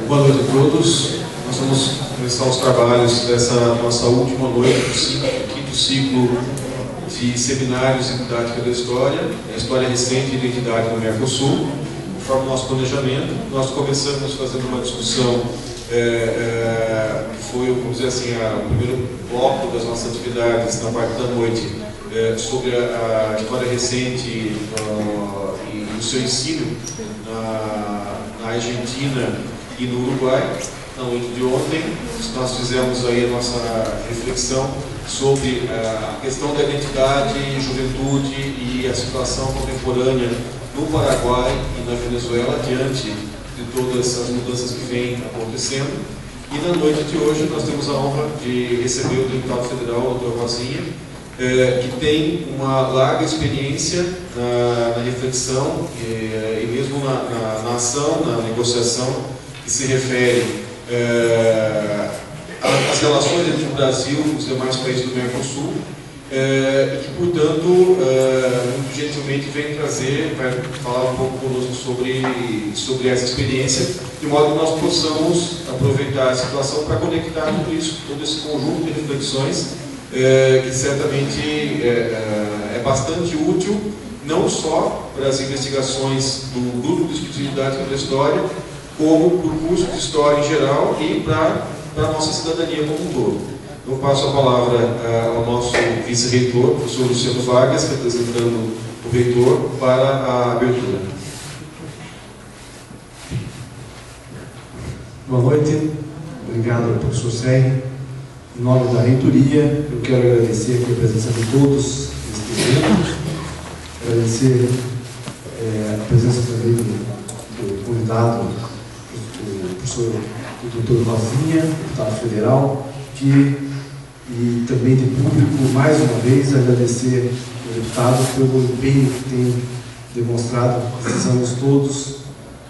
Boa noite a todos. Nós vamos começar os trabalhos dessa nossa última noite do quinto ciclo de seminários em didática da história, a história recente e identidade no Mercosul. Conforme o nosso planejamento, nós começamos fazendo uma discussão que foi, vamos dizer assim, o primeiro bloco das nossas atividades na parte da noite, sobre a história recente e o seu ensino na Argentina e no Uruguai. Na noite de ontem, nós fizemos aí a nossa reflexão sobre a questão da identidade, juventude e a situação contemporânea no Paraguai e na Venezuela, diante de todas as mudanças que vêm acontecendo. E na noite de hoje nós temos a honra de receber o deputado federal, o Dr. Rosinha, que tem uma larga experiência na reflexão e mesmo na ação, na negociação, que se refere às relações entre o Brasil e os demais países do Mercosul, e que, portanto, muito gentilmente vai falar um pouco conosco sobre essa experiência, de modo que nós possamos aproveitar a situação para conectar tudo isso, todo esse conjunto de reflexões, que certamente é bastante útil, não só para as investigações do Grupo de Estudos de Didática da História, como para o curso de História em geral e para a nossa cidadania como um todo. Eu passo a palavra ao nosso vice-reitor, professor Luciano Vargas, representando o reitor, para a abertura. Boa noite, obrigado, professor Serri. Em nome da reitoria, eu quero agradecer aqui a presença de todos neste evento, agradecer a presença também do convidado, o professor Dr. Rosinha, deputado federal, e também de público, mais uma vez, agradecer ao deputado pelo empenho que tem demonstrado, precisamos todos,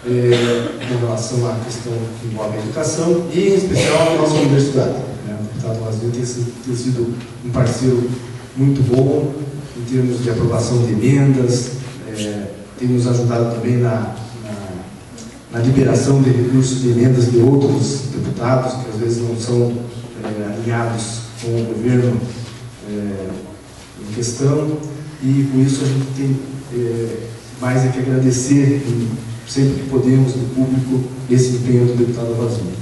em relação à questão que envolve a educação e, em especial, a nossa universidade. O deputado Rosinha tem sido um parceiro muito bom em termos de aprovação de emendas, tem nos ajudado também na liberação de recursos de emendas de outros deputados, que às vezes não são alinhados com o governo em questão, e com isso a gente tem mais que agradecer, sempre que podemos, do público, esse empenho do deputado Rosinha.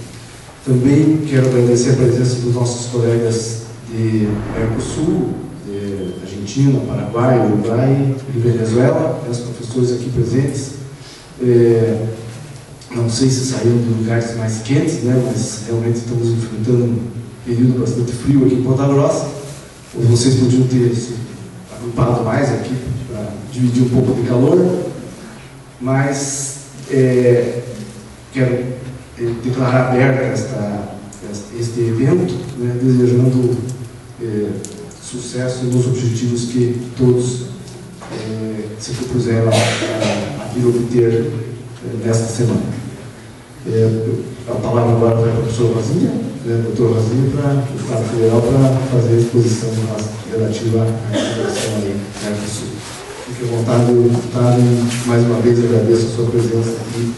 Também quero agradecer a presença dos nossos colegas de Mercosul, de Argentina, Paraguai, Uruguai e Venezuela, os professores aqui presentes. Não sei se saíram de lugares mais quentes, mas realmente estamos enfrentando um período bastante frio aqui em Ponta Grossa. Ou vocês podiam ter se agrupado mais aqui para dividir um pouco de calor. Mas quero declarar aberto este evento, desejando sucesso nos objetivos que todos se propuseram a vir obter nesta semana. A palavra agora vai para o professor Rosinha, doutor Rosinha, para o deputado federal, para fazer a exposição relativa à situação aí no Mercosul. Fique à vontade, deputado, e mais uma vez agradeço a sua presença aqui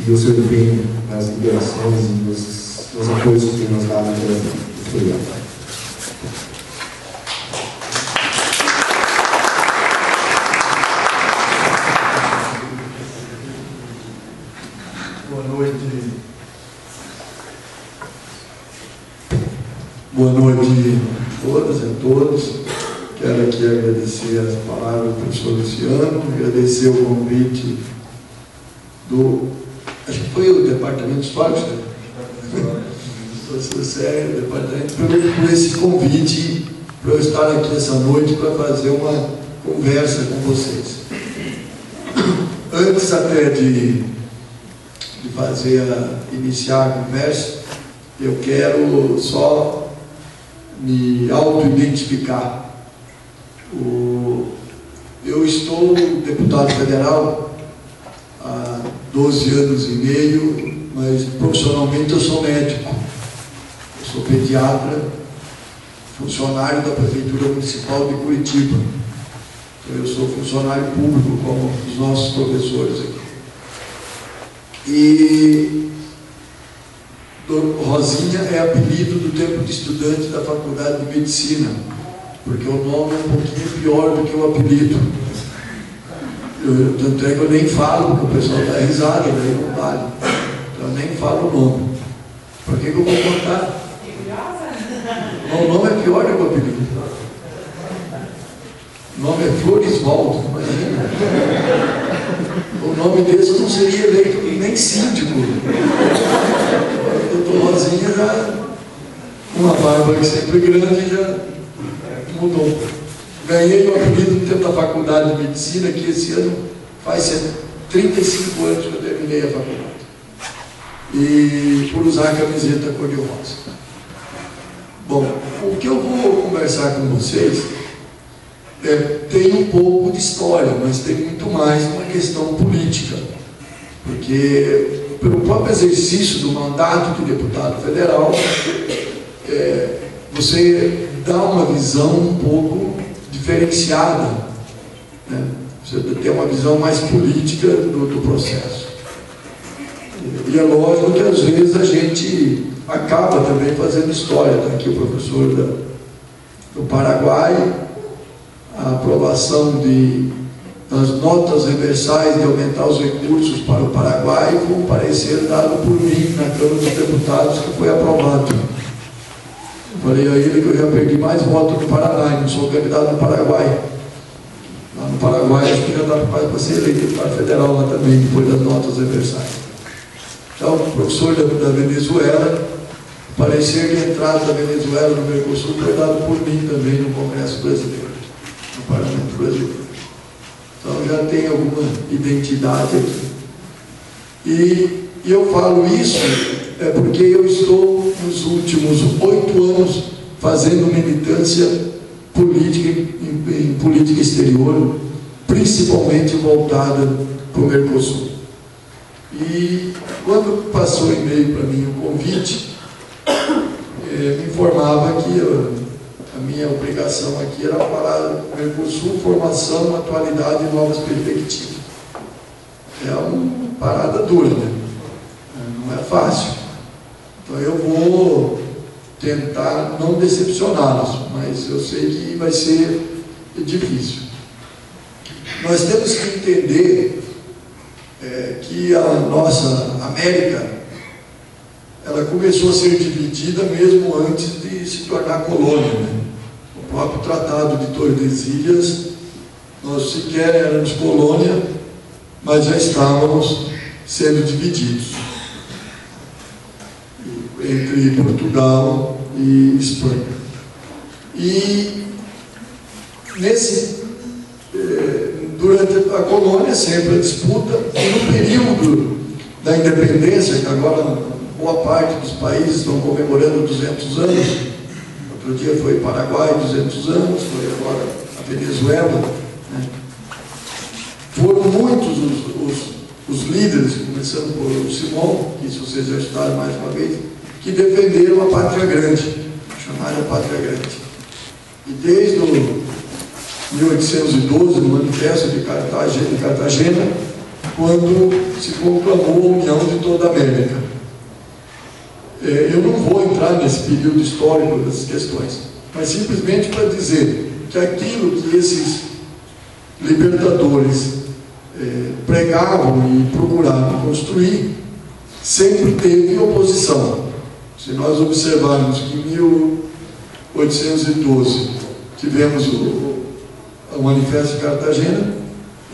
e o seu empenho nas liberações e nos apoios que nos dá na Brasil. Muito obrigado. Boa noite a todas e a todos. Quero aqui agradecer as palavras do professor Luciano, agradecer o convite acho que foi o Departamento Histórico, professor Sérgio, Departamento, por esse convite para eu estar aqui essa noite para fazer uma conversa com vocês. Antes até de iniciar a conversa, eu quero só me auto-identificar. Eu estou deputado federal há 12 anos e meio, mas profissionalmente eu sou médico. Eu sou pediatra, funcionário da Prefeitura Municipal de Curitiba. Eu sou funcionário público, como os nossos professores aqui. E Rosinha é apelido do tempo de estudante da Faculdade de Medicina, porque o nome é um pouquinho pior do que o apelido. Tanto é que eu nem falo, porque o pessoal dá risada, daí não vale. Então eu nem falo o nome. Para que eu vou contar? O nome é pior do que o apelido. O nome é Florisvaldo, imagina. O nome desse não seria eleito nem síndico. O doutor Rosinha já, uma barba que sempre grande, já mudou. Ganhei o apelido no tempo da Faculdade de Medicina, que esse ano faz 35 anos que eu terminei a faculdade. E por usar a camiseta cor-de-rosa. Bom, o que eu vou conversar com vocês tem um pouco de história, mas tem muito mais uma questão política. Porque, pelo próprio exercício do mandato de deputado federal, você dá uma visão um pouco diferenciada, né? Você tem uma visão mais política do processo. E é lógico que às vezes a gente acaba também fazendo história. Está aqui o professor do Paraguai, a aprovação das notas reversais de aumentar os recursos para o Paraguai, com um parecer dado por mim na Câmara dos Deputados, que foi aprovado. Eu falei a ele que eu já perdi mais votos no Paraná, e não sou candidato no Paraguai. Lá no Paraguai, acho que já dá para ser eleito deputado federal lá também, depois das notas reversais. Então, o professor da Venezuela, o parecer de entrada da Venezuela no Mercosul foi dado por mim também no Congresso Brasileiro, no Parlamento Brasileiro. Então, já tem alguma identidade aqui. E eu falo isso porque eu estou nos últimos 8 anos fazendo militância política em política exterior, principalmente voltada para o Mercosul. E quando passou o e-mail para mim o convite, me informava que a minha obrigação aqui era falar Mercosul, formação, atualidade e novas perspectivas. É uma parada dura, né? Não é fácil. Então eu vou tentar não decepcioná-los, mas eu sei que vai ser difícil. Nós temos que entender que a nossa América, ela começou a ser dividida mesmo antes de se tornar colônia, né? O próprio Tratado de Tordesilhas, nós sequer éramos colônia, mas já estávamos sendo divididos entre Portugal e Espanha. E durante a colônia sempre a disputa, e no período da independência, que agora boa parte dos países estão comemorando 200 anos, outro dia foi Paraguai, 200 anos, foi agora a Venezuela, né? Foram muitos os líderes, começando por Simão, que se vocês já estudaram mais uma vez, que defenderam a Pátria Grande, chamaram a Pátria Grande. E desde 1812, no Manifesto de Cartagena, quando se proclamou a união de toda a América. Eu não vou entrar nesse período histórico dessas questões, mas simplesmente para dizer que aquilo que esses libertadores pregavam e procuravam construir, sempre teve oposição. Se nós observarmos que em 1812 tivemos o Manifesto de Cartagena,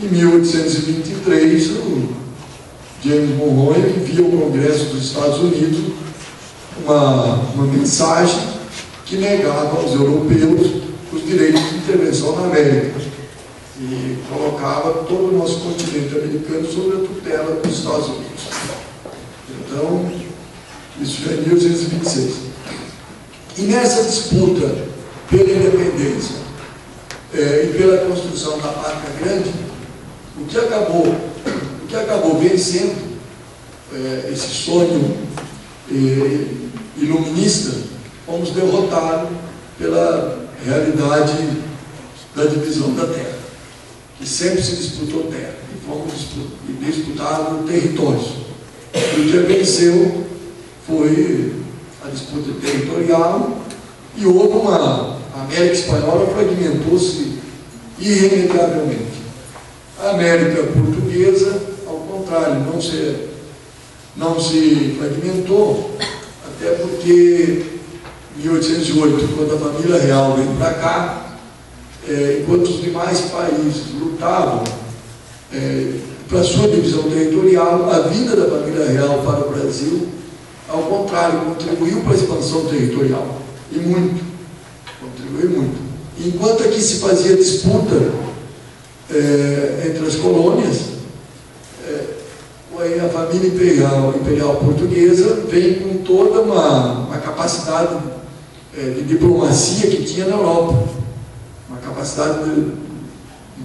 em 1823 o James Monroe envia ao Congresso dos Estados Unidos uma mensagem que negava aos europeus os direitos de intervenção na América e colocava todo o nosso continente americano sob a tutela dos Estados Unidos. Então, isso já é 1826. E nessa disputa pela independência e pela construção da Pátria Grande, o que acabou vencendo esse sonho iluminista, fomos derrotados pela realidade da divisão da terra, que sempre se disputou terra, e fomos disputados territórios. E o que venceu foi a disputa territorial e houve uma... A América Espanhola fragmentou-se irremediavelmente. A América Portuguesa, ao contrário, não se fragmentou, até porque em 1808, quando a família real veio para cá, enquanto os demais países lutavam para sua divisão territorial, a vinda da família real para o Brasil, ao contrário, contribuiu para a expansão territorial, e muito, contribuiu muito. Enquanto aqui se fazia disputa entre as colônias, a família imperial portuguesa vem com toda uma capacidade de diplomacia que tinha na Europa, uma capacidade de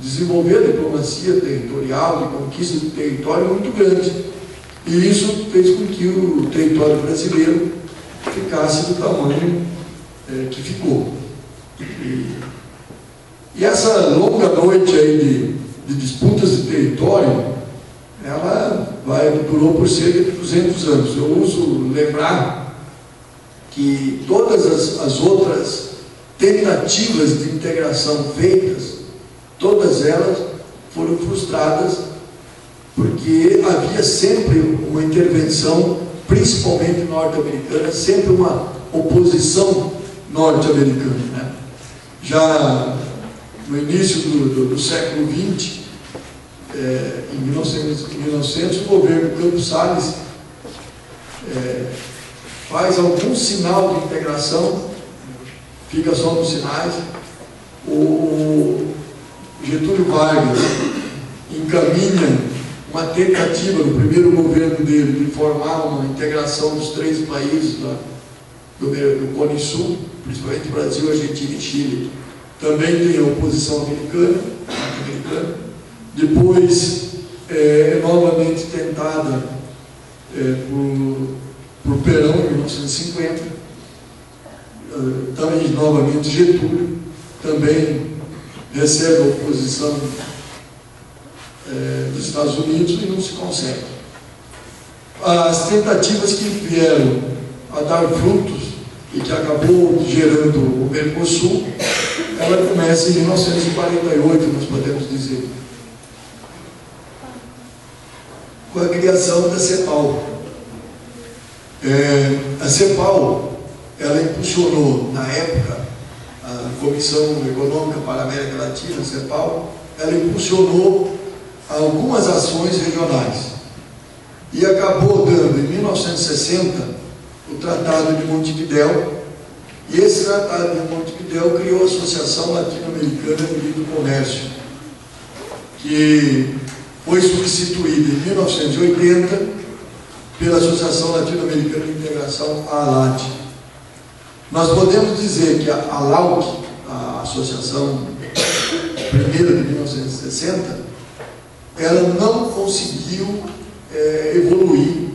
desenvolver a diplomacia territorial, de conquista de território muito grande. E isso fez com que o território brasileiro ficasse do tamanho que ficou. E essa longa noite aí de disputas de território, ela durou por cerca de 200 anos. Eu uso lembrar que todas as outras tentativas de integração feitas, todas elas foram frustradas, porque havia sempre uma intervenção, principalmente norte-americana, sempre uma oposição norte-americana, né? Já no início do século XX, em 1900, o governo Campos Salles faz algum sinal de integração, fica só nos sinais. O Getúlio Vargas encaminha uma tentativa no primeiro governo dele de formar uma integração dos 3 países do Cone Sul, principalmente Brasil, Argentina e Chile. Também tem a oposição americana. Depois é novamente tentada por Perón em 1950, também novamente Getúlio, também recebe a oposição dos Estados Unidos e não se consegue. As tentativas que vieram a dar frutos e que acabou gerando o Mercosul, ela começa em 1948, nós podemos dizer, com a criação da CEPAL. A CEPAL, ela impulsionou, na época, a Comissão Econômica para a América Latina, a CEPAL, ela impulsionou algumas ações regionais e acabou dando, em 1960, o Tratado de Montevidéu, e esse Tratado de Montevidéu criou a Associação Latino-Americana de Livre Comércio, que foi substituída em 1980 pela Associação Latino-Americana de Integração, a ALAT. Nós podemos dizer que a ALAUC, a Associação primeira de 1960, ela não conseguiu evoluir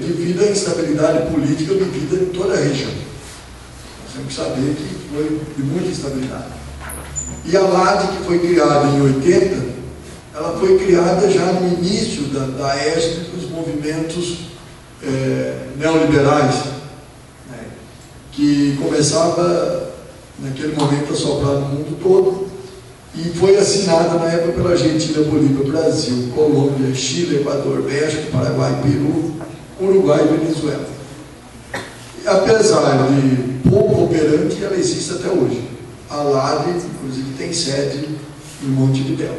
devido à instabilidade política vivida em toda a região. Nós temos que saber que foi de muita instabilidade. E a LAD, que foi criada em 80, ela foi criada já no início da égide dos movimentos neoliberais, né, que começava naquele momento a soprar no mundo todo, e foi assinada na época pela Argentina, Bolívia, Brasil, Colômbia, Chile, Equador, México, Paraguai, Peru, Uruguai e Venezuela. E, apesar de pouco operante, ela existe até hoje. A LAD, inclusive, tem sede em Montevidéu.